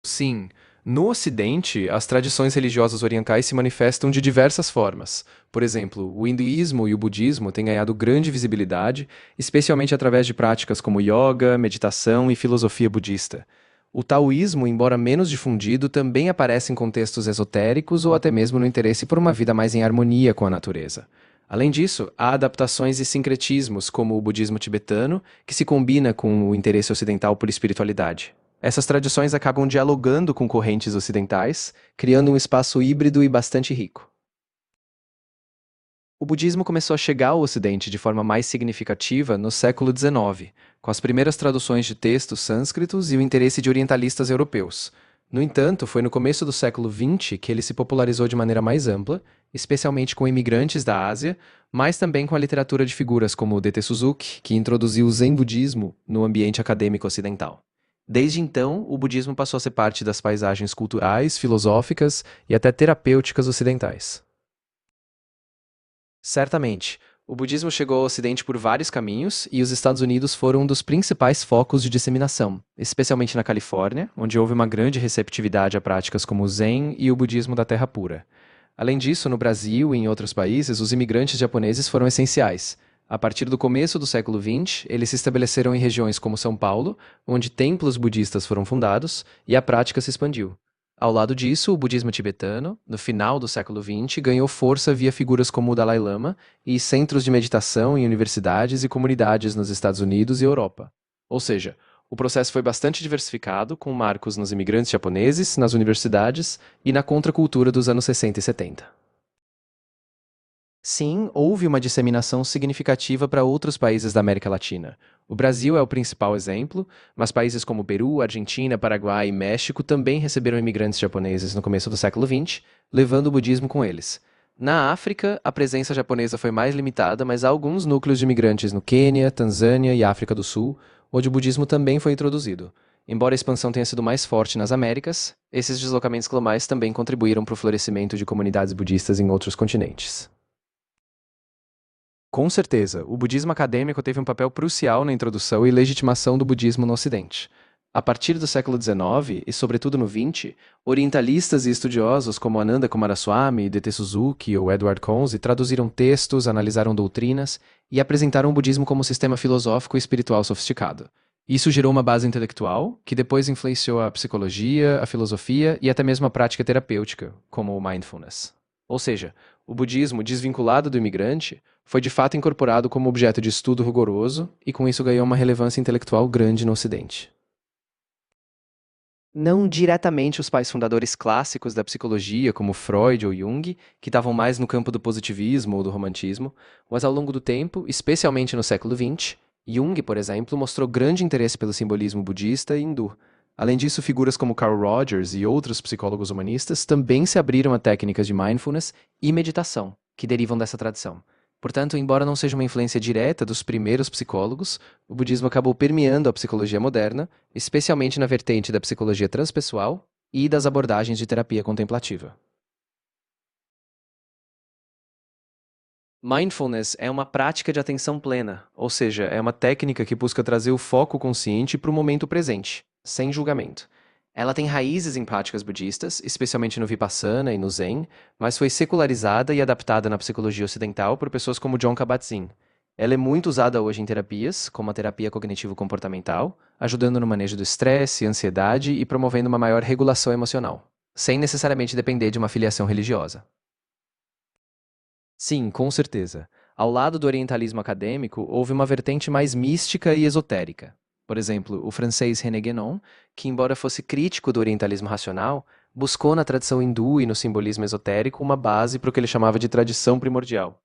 Sim, no Ocidente, as tradições religiosas orientais se manifestam de diversas formas. Por exemplo, o hinduísmo e o budismo têm ganhado grande visibilidade, especialmente através de práticas como yoga, meditação e filosofia budista. O taoísmo, embora menos difundido, também aparece em contextos esotéricos ou até mesmo no interesse por uma vida mais em harmonia com a natureza. Além disso, há adaptações e sincretismos, como o budismo tibetano, que se combina com o interesse ocidental por espiritualidade. Essas tradições acabam dialogando com correntes ocidentais, criando um espaço híbrido e bastante rico. O budismo começou a chegar ao Ocidente de forma mais significativa no século XIX, com as primeiras traduções de textos sânscritos e o interesse de orientalistas europeus. No entanto, foi no começo do século XX que ele se popularizou de maneira mais ampla, especialmente com imigrantes da Ásia, mas também com a literatura de figuras como D.T. Suzuki, que introduziu o Zen budismo no ambiente acadêmico ocidental. Desde então, o budismo passou a ser parte das paisagens culturais, filosóficas e até terapêuticas ocidentais. Certamente, o budismo chegou ao Ocidente por vários caminhos e os Estados Unidos foram um dos principais focos de disseminação, especialmente na Califórnia, onde houve uma grande receptividade a práticas como o Zen e o budismo da Terra Pura. Além disso, no Brasil e em outros países, os imigrantes japoneses foram essenciais. A partir do começo do século XX, eles se estabeleceram em regiões como São Paulo, onde templos budistas foram fundados, e a prática se expandiu. Ao lado disso, o budismo tibetano, no final do século XX, ganhou força via figuras como o Dalai Lama e centros de meditação em universidades e comunidades nos Estados Unidos e Europa. Ou seja, o processo foi bastante diversificado, com marcos nos imigrantes japoneses, nas universidades e na contracultura dos anos 60 e 70. Sim, houve uma disseminação significativa para outros países da América Latina. O Brasil é o principal exemplo, mas países como Peru, Argentina, Paraguai e México também receberam imigrantes japoneses no começo do século XX, levando o budismo com eles. Na África, a presença japonesa foi mais limitada, mas há alguns núcleos de imigrantes no Quênia, Tanzânia e África do Sul, onde o budismo também foi introduzido. Embora a expansão tenha sido mais forte nas Américas, esses deslocamentos globais também contribuíram para o florescimento de comunidades budistas em outros continentes. Com certeza, o budismo acadêmico teve um papel crucial na introdução e legitimação do budismo no Ocidente. A partir do século XIX, e sobretudo no XX, orientalistas e estudiosos como Ananda Coomaraswamy, D.T. Suzuki ou Edward Conze traduziram textos, analisaram doutrinas e apresentaram o budismo como sistema filosófico e espiritual sofisticado. Isso gerou uma base intelectual, que depois influenciou a psicologia, a filosofia e até mesmo a prática terapêutica, como o mindfulness. Ou seja, o budismo, desvinculado do imigrante, foi de fato incorporado como objeto de estudo rigoroso e com isso ganhou uma relevância intelectual grande no Ocidente. Não diretamente os pais fundadores clássicos da psicologia, como Freud ou Jung, que estavam mais no campo do positivismo ou do romantismo, mas ao longo do tempo, especialmente no século XX, Jung, por exemplo, mostrou grande interesse pelo simbolismo budista e hindu. Além disso, figuras como Carl Rogers e outros psicólogos humanistas também se abriram a técnicas de mindfulness e meditação, que derivam dessa tradição. Portanto, embora não seja uma influência direta dos primeiros psicólogos, o budismo acabou permeando a psicologia moderna, especialmente na vertente da psicologia transpessoal e das abordagens de terapia contemplativa. Mindfulness é uma prática de atenção plena, ou seja, é uma técnica que busca trazer o foco consciente para o momento presente, sem julgamento. Ela tem raízes em práticas budistas, especialmente no Vipassana e no Zen, mas foi secularizada e adaptada na psicologia ocidental por pessoas como Jon Kabat-Zinn. Ela é muito usada hoje em terapias, como a terapia cognitivo-comportamental, ajudando no manejo do estresse, ansiedade e promovendo uma maior regulação emocional, sem necessariamente depender de uma filiação religiosa. Sim, com certeza. Ao lado do orientalismo acadêmico, houve uma vertente mais mística e esotérica. Por exemplo, o francês René Guénon, que embora fosse crítico do orientalismo racional, buscou na tradição hindu e no simbolismo esotérico uma base para o que ele chamava de tradição primordial.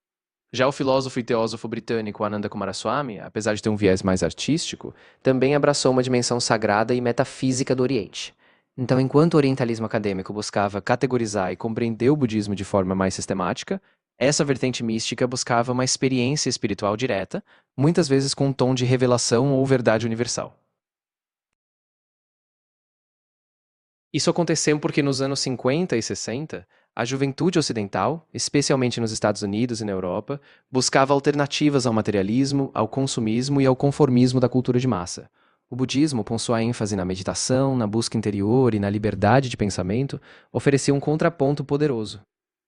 Já o filósofo e teósofo britânico Ananda Coomaraswamy, apesar de ter um viés mais artístico, também abraçou uma dimensão sagrada e metafísica do Oriente. Então, enquanto o orientalismo acadêmico buscava categorizar e compreender o budismo de forma mais sistemática, essa vertente mística buscava uma experiência espiritual direta, muitas vezes com um tom de revelação ou verdade universal. Isso aconteceu porque nos anos 50 e 60, a juventude ocidental, especialmente nos Estados Unidos e na Europa, buscava alternativas ao materialismo, ao consumismo e ao conformismo da cultura de massa. O budismo, com sua ênfase na meditação, na busca interior e na liberdade de pensamento, oferecia um contraponto poderoso.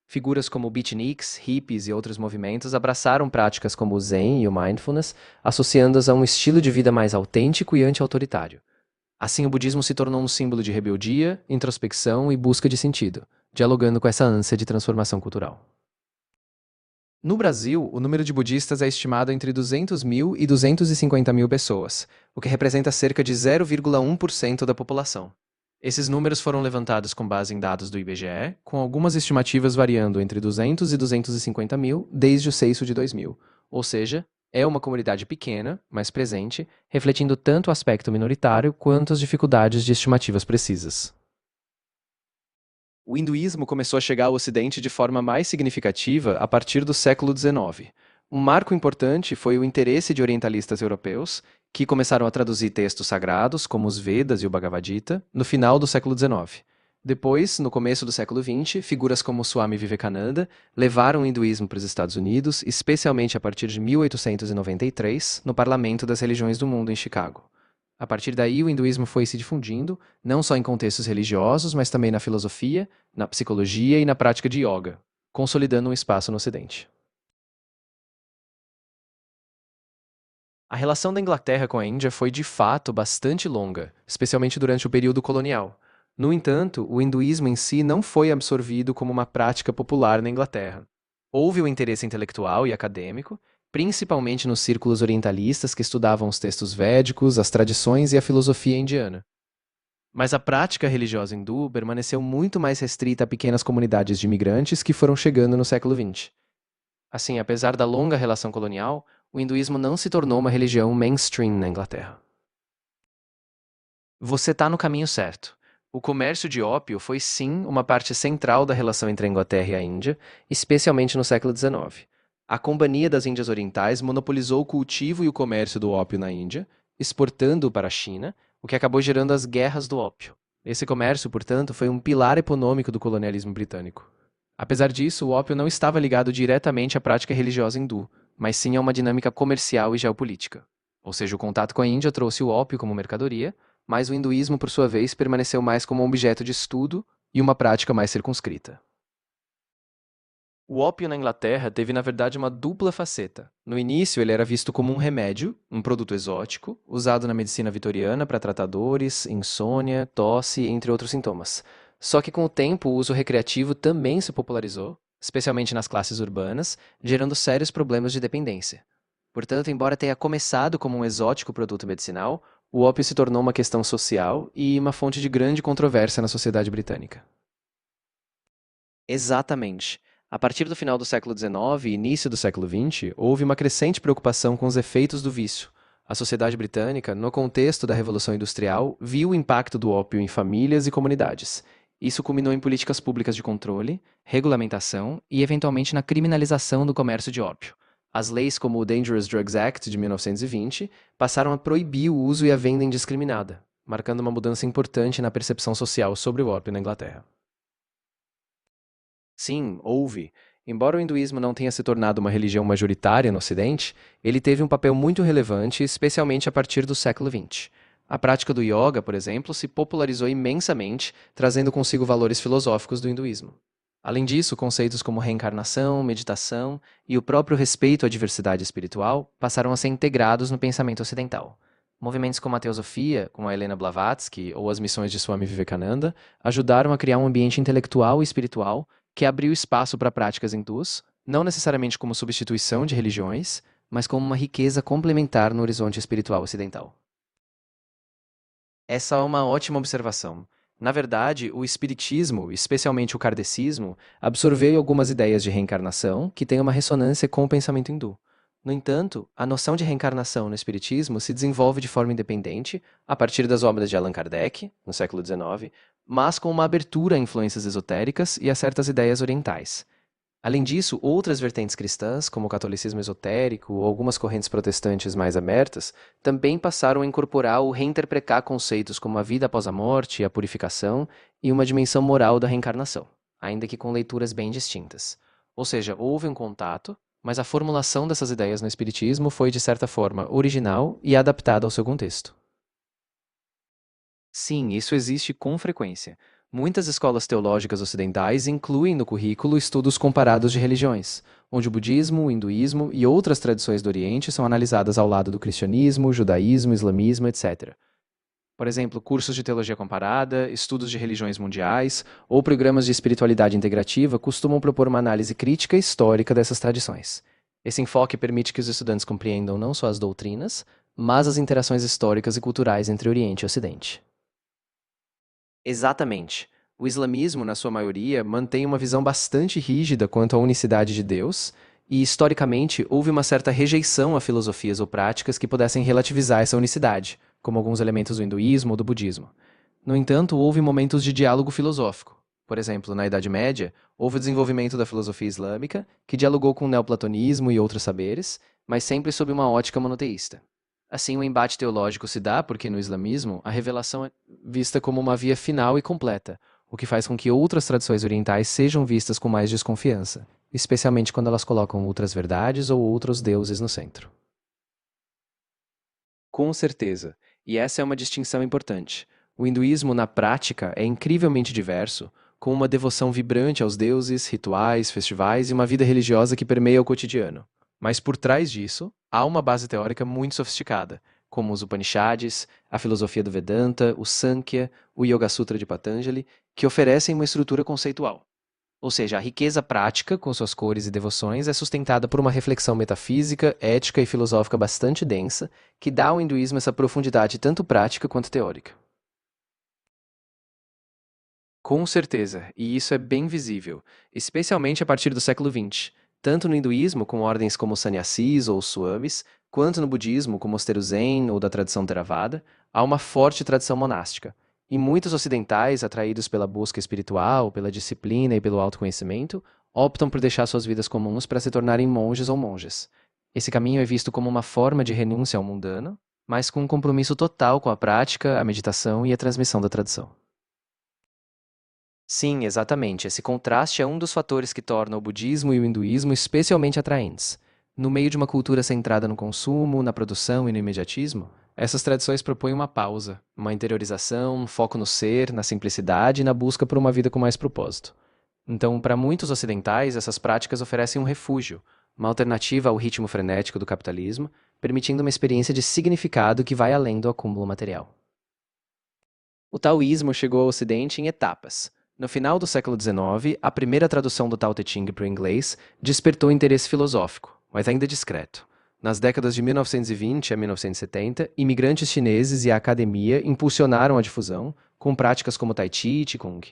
Figuras como beatniks, hippies e outros movimentos abraçaram práticas como o Zen e o Mindfulness, associando-as a um estilo de vida mais autêntico e anti-autoritário. Assim, o budismo se tornou um símbolo de rebeldia, introspecção e busca de sentido, dialogando com essa ânsia de transformação cultural. No Brasil, o número de budistas é estimado entre 200 mil e 250 mil pessoas, o que representa cerca de 0,1% da população. Esses números foram levantados com base em dados do IBGE, com algumas estimativas variando entre 200 e 250 mil desde o censo de 2000, ou seja, é uma comunidade pequena, mas presente, refletindo tanto o aspecto minoritário quanto as dificuldades de estimativas precisas. O hinduísmo começou a chegar ao Ocidente de forma mais significativa a partir do século XIX. Um marco importante foi o interesse de orientalistas europeus, que começaram a traduzir textos sagrados, como os Vedas e o Bhagavad Gita, no final do século XIX. Depois, no começo do século XX, figuras como Swami Vivekananda levaram o hinduísmo para os Estados Unidos, especialmente a partir de 1893, no Parlamento das Religiões do Mundo em Chicago. A partir daí, o hinduísmo foi se difundindo, não só em contextos religiosos, mas também na filosofia, na psicologia e na prática de yoga, consolidando um espaço no Ocidente. A relação da Inglaterra com a Índia foi de fato bastante longa, especialmente durante o período colonial. No entanto, o hinduísmo em si não foi absorvido como uma prática popular na Inglaterra. Houve o interesse intelectual e acadêmico, principalmente nos círculos orientalistas que estudavam os textos védicos, as tradições e a filosofia indiana. Mas a prática religiosa hindu permaneceu muito mais restrita a pequenas comunidades de imigrantes que foram chegando no século XX. Assim, apesar da longa relação colonial, o hinduísmo não se tornou uma religião mainstream na Inglaterra. Você está no caminho certo. O comércio de ópio foi sim uma parte central da relação entre a Inglaterra e a Índia, especialmente no século XIX. A Companhia das Índias Orientais monopolizou o cultivo e o comércio do ópio na Índia, exportando-o para a China, o que acabou gerando as guerras do ópio. Esse comércio, portanto, foi um pilar econômico do colonialismo britânico. Apesar disso, o ópio não estava ligado diretamente à prática religiosa hindu, mas sim a uma dinâmica comercial e geopolítica. Ou seja, o contato com a Índia trouxe o ópio como mercadoria, mas o hinduísmo, por sua vez, permaneceu mais como um objeto de estudo e uma prática mais circunscrita. O ópio na Inglaterra teve, na verdade, uma dupla faceta. No início, ele era visto como um remédio, um produto exótico, usado na medicina vitoriana para tratar dores, insônia, tosse, entre outros sintomas. Só que com o tempo, o uso recreativo também se popularizou, especialmente nas classes urbanas, gerando sérios problemas de dependência. Portanto, embora tenha começado como um exótico produto medicinal, o ópio se tornou uma questão social e uma fonte de grande controvérsia na sociedade britânica. Exatamente. A partir do final do século XIX e início do século XX, houve uma crescente preocupação com os efeitos do vício. A sociedade britânica, no contexto da Revolução Industrial, viu o impacto do ópio em famílias e comunidades. Isso culminou em políticas públicas de controle, regulamentação e, eventualmente, na criminalização do comércio de ópio. As leis como o Dangerous Drugs Act de 1920 passaram a proibir o uso e a venda indiscriminada, marcando uma mudança importante na percepção social sobre o ópio na Inglaterra. Sim, houve. Embora o hinduísmo não tenha se tornado uma religião majoritária no Ocidente, ele teve um papel muito relevante, especialmente a partir do século XX. A prática do yoga, por exemplo, se popularizou imensamente, trazendo consigo valores filosóficos do hinduísmo. Além disso, conceitos como reencarnação, meditação e o próprio respeito à diversidade espiritual passaram a ser integrados no pensamento ocidental. Movimentos como a teosofia, como a Helena Blavatsky ou as missões de Swami Vivekananda, ajudaram a criar um ambiente intelectual e espiritual que abriu espaço para práticas hindus, não necessariamente como substituição de religiões, mas como uma riqueza complementar no horizonte espiritual ocidental. Essa é uma ótima observação. Na verdade, o espiritismo, especialmente o kardecismo, absorveu algumas ideias de reencarnação que têm uma ressonância com o pensamento hindu. No entanto, a noção de reencarnação no espiritismo se desenvolve de forma independente, a partir das obras de Allan Kardec, no século XIX, mas com uma abertura a influências esotéricas e a certas ideias orientais. Além disso, outras vertentes cristãs, como o catolicismo esotérico ou algumas correntes protestantes mais abertas, também passaram a incorporar ou reinterpretar conceitos como a vida após a morte, a purificação e uma dimensão moral da reencarnação, ainda que com leituras bem distintas. Ou seja, houve um contato, mas a formulação dessas ideias no espiritismo foi, de certa forma, original e adaptada ao seu contexto. Sim, isso existe com frequência. Muitas escolas teológicas ocidentais incluem no currículo estudos comparados de religiões, onde o budismo, o hinduísmo e outras tradições do Oriente são analisadas ao lado do cristianismo, judaísmo, islamismo, etc. Por exemplo, cursos de teologia comparada, estudos de religiões mundiais ou programas de espiritualidade integrativa costumam propor uma análise crítica e histórica dessas tradições. Esse enfoque permite que os estudantes compreendam não só as doutrinas, mas as interações históricas e culturais entre Oriente e Ocidente. Exatamente. O islamismo, na sua maioria, mantém uma visão bastante rígida quanto à unicidade de Deus, e historicamente houve uma certa rejeição a filosofias ou práticas que pudessem relativizar essa unicidade, como alguns elementos do hinduísmo ou do budismo. No entanto, houve momentos de diálogo filosófico. Por exemplo, na Idade Média, houve o desenvolvimento da filosofia islâmica, que dialogou com o neoplatonismo e outros saberes, mas sempre sob uma ótica monoteísta. Assim, o embate teológico se dá porque, no islamismo, a revelação é vista como uma via final e completa, o que faz com que outras tradições orientais sejam vistas com mais desconfiança, especialmente quando elas colocam outras verdades ou outros deuses no centro. Com certeza, e essa é uma distinção importante. O hinduísmo, na prática, é incrivelmente diverso, com uma devoção vibrante aos deuses, rituais, festivais e uma vida religiosa que permeia o cotidiano. Mas por trás disso, há uma base teórica muito sofisticada, como os Upanishads, a filosofia do Vedanta, o Sankhya, o Yoga Sutra de Patanjali, que oferecem uma estrutura conceitual. Ou seja, a riqueza prática, com suas cores e devoções, é sustentada por uma reflexão metafísica, ética e filosófica bastante densa, que dá ao hinduísmo essa profundidade tanto prática quanto teórica. Com certeza, e isso é bem visível, especialmente a partir do século XX, tanto no hinduísmo, com ordens como os sannyasis ou os swamis, quanto no budismo, como os Zen ou da tradição Theravada, há uma forte tradição monástica. E muitos ocidentais, atraídos pela busca espiritual, pela disciplina e pelo autoconhecimento, optam por deixar suas vidas comuns para se tornarem monges ou monjas. Esse caminho é visto como uma forma de renúncia ao mundano, mas com um compromisso total com a prática, a meditação e a transmissão da tradição. Sim, exatamente. Esse contraste é um dos fatores que torna o budismo e o hinduísmo especialmente atraentes. No meio de uma cultura centrada no consumo, na produção e no imediatismo, essas tradições propõem uma pausa, uma interiorização, um foco no ser, na simplicidade e na busca por uma vida com mais propósito. Então, para muitos ocidentais, essas práticas oferecem um refúgio, uma alternativa ao ritmo frenético do capitalismo, permitindo uma experiência de significado que vai além do acúmulo material. O taoísmo chegou ao Ocidente em etapas. No final do século XIX, a primeira tradução do Tao Te Ching para o inglês despertou interesse filosófico, mas ainda discreto. Nas décadas de 1920 a 1970, imigrantes chineses e a academia impulsionaram a difusão, com práticas como Tai Chi e Qigong.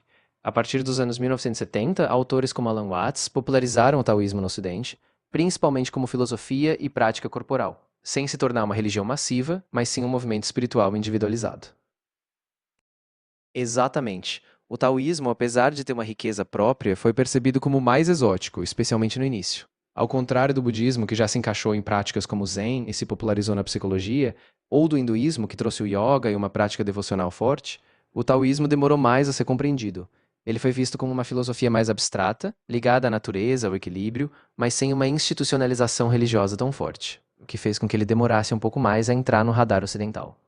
A partir dos anos 1970, autores como Alan Watts popularizaram o taoísmo no Ocidente, principalmente como filosofia e prática corporal, sem se tornar uma religião massiva, mas sim um movimento espiritual individualizado. Exatamente. O taoísmo, apesar de ter uma riqueza própria, foi percebido como mais exótico, especialmente no início. Ao contrário do budismo, que já se encaixou em práticas como o Zen e se popularizou na psicologia, ou do hinduísmo, que trouxe o yoga e uma prática devocional forte, o taoísmo demorou mais a ser compreendido. Ele foi visto como uma filosofia mais abstrata, ligada à natureza, ao equilíbrio, mas sem uma institucionalização religiosa tão forte, o que fez com que ele demorasse um pouco mais a entrar no radar ocidental.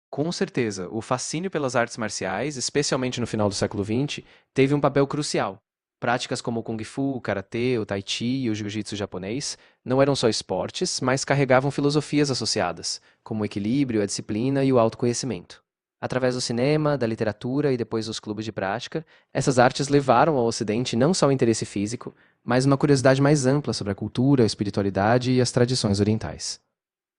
Com certeza, o fascínio pelas artes marciais, especialmente no final do século XX, teve um papel crucial. Práticas como o Kung Fu, o Karatê, o Tai Chi e o Jiu-Jitsu japonês não eram só esportes, mas carregavam filosofias associadas, como o equilíbrio, a disciplina e o autoconhecimento. Através do cinema, da literatura e depois dos clubes de prática, essas artes levaram ao Ocidente não só o interesse físico, mas uma curiosidade mais ampla sobre a cultura, a espiritualidade e as tradições orientais.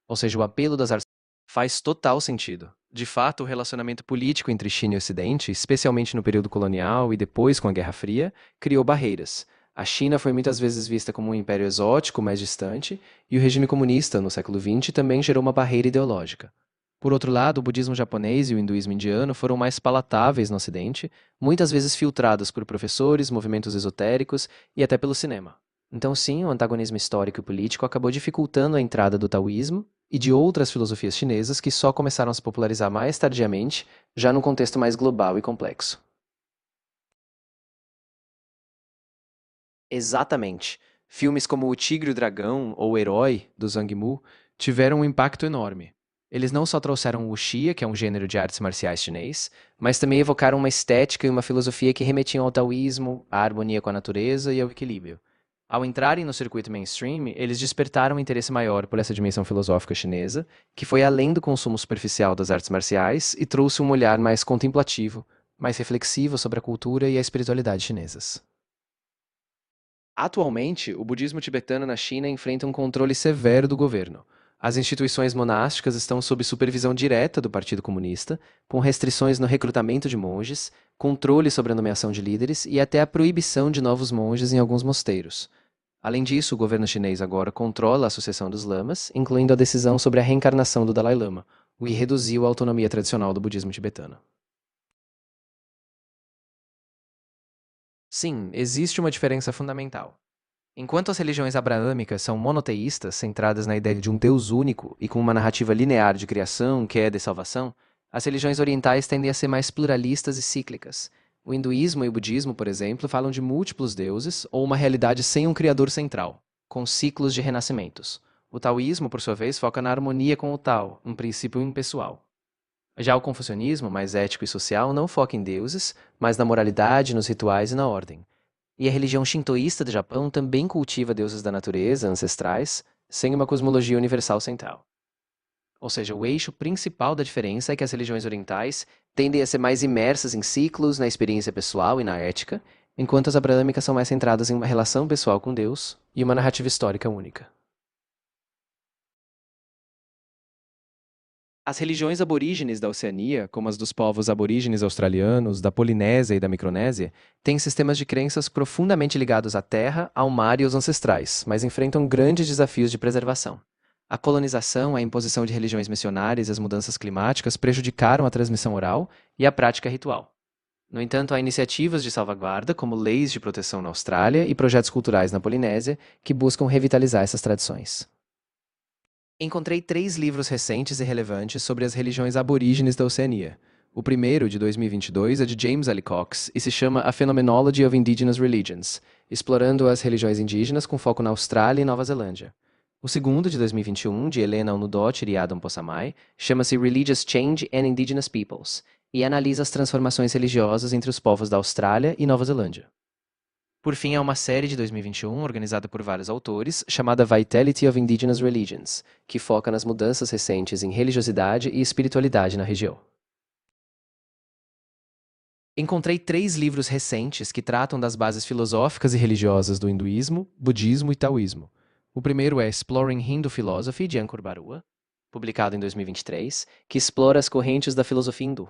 Ou seja, o apelo das artes faz total sentido. De fato, o relacionamento político entre China e Ocidente, especialmente no período colonial e depois com a Guerra Fria, criou barreiras. A China foi muitas vezes vista como um império exótico mais distante, e o regime comunista, no século XX, também gerou uma barreira ideológica. Por outro lado, o budismo japonês e o hinduísmo indiano foram mais palatáveis no Ocidente, muitas vezes filtrados por professores, movimentos esotéricos e até pelo cinema. Então, sim, o antagonismo histórico e político acabou dificultando a entrada do taoísmo e de outras filosofias chinesas que só começaram a se popularizar mais tardiamente, já num contexto mais global e complexo. Exatamente. Filmes como O Tigre e o Dragão ou O Herói, do Zhang Mu, tiveram um impacto enorme. Eles não só trouxeram o wuxia, que é um gênero de artes marciais chinês, mas também evocaram uma estética e uma filosofia que remetiam ao taoísmo, à harmonia com a natureza e ao equilíbrio. Ao entrarem no circuito mainstream, eles despertaram um interesse maior por essa dimensão filosófica chinesa, que foi além do consumo superficial das artes marciais e trouxe um olhar mais contemplativo, mais reflexivo sobre a cultura e a espiritualidade chinesas. Atualmente, o budismo tibetano na China enfrenta um controle severo do governo. As instituições monásticas estão sob supervisão direta do Partido Comunista, com restrições no recrutamento de monges, controle sobre a nomeação de líderes e até a proibição de novos monges em alguns mosteiros. Além disso, o governo chinês agora controla a sucessão dos lamas, incluindo a decisão sobre a reencarnação do Dalai Lama, o que reduziu a autonomia tradicional do budismo tibetano. Sim, existe uma diferença fundamental. Enquanto as religiões abraâmicas são monoteístas, centradas na ideia de um Deus único e com uma narrativa linear de criação, queda e salvação, as religiões orientais tendem a ser mais pluralistas e cíclicas. O hinduísmo e o budismo, por exemplo, falam de múltiplos deuses ou uma realidade sem um criador central, com ciclos de renascimentos. O taoísmo, por sua vez, foca na harmonia com o Tao, um princípio impessoal. Já o confucionismo, mais ético e social, não foca em deuses, mas na moralidade, nos rituais e na ordem. E a religião shintoísta do Japão também cultiva deuses da natureza, ancestrais, sem uma cosmologia universal central. Ou seja, o eixo principal da diferença é que as religiões orientais tendem a ser mais imersas em ciclos, na experiência pessoal e na ética, enquanto as abraâmicas são mais centradas em uma relação pessoal com Deus e uma narrativa histórica única. As religiões aborígenes da Oceania, como as dos povos aborígenes australianos, da Polinésia e da Micronésia, têm sistemas de crenças profundamente ligados à terra, ao mar e aos ancestrais, mas enfrentam grandes desafios de preservação. A colonização, a imposição de religiões missionárias e as mudanças climáticas prejudicaram a transmissão oral e a prática ritual. No entanto, há iniciativas de salvaguarda, como leis de proteção na Austrália e projetos culturais na Polinésia, que buscam revitalizar essas tradições. Encontrei 3 livros recentes e relevantes sobre as religiões aborígenes da Oceania. O primeiro, de 2022, é de James L. Cox e se chama A Phenomenology of Indigenous Religions, explorando as religiões indígenas com foco na Austrália e Nova Zelândia. O segundo, de 2021, de Helena Onudottir e Adam Possamay, chama-se Religious Change and Indigenous Peoples e analisa as transformações religiosas entre os povos da Austrália e Nova Zelândia. Por fim, há uma série de 2021, organizada por vários autores, chamada Vitality of Indigenous Religions, que foca nas mudanças recentes em religiosidade e espiritualidade na região. Encontrei 3 livros recentes que tratam das bases filosóficas e religiosas do hinduísmo, budismo e taoísmo. O primeiro é Exploring Hindu Philosophy, de Ankur Barua, publicado em 2023, que explora as correntes da filosofia hindu.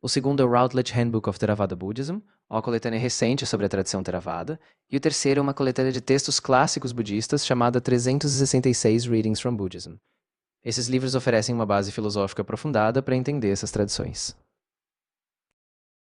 O segundo é o Routledge Handbook of Theravada Buddhism, uma coletânea recente sobre a tradição Theravada, e o terceiro é uma coletânea de textos clássicos budistas chamada 366 Readings from Buddhism. Esses livros oferecem uma base filosófica aprofundada para entender essas tradições.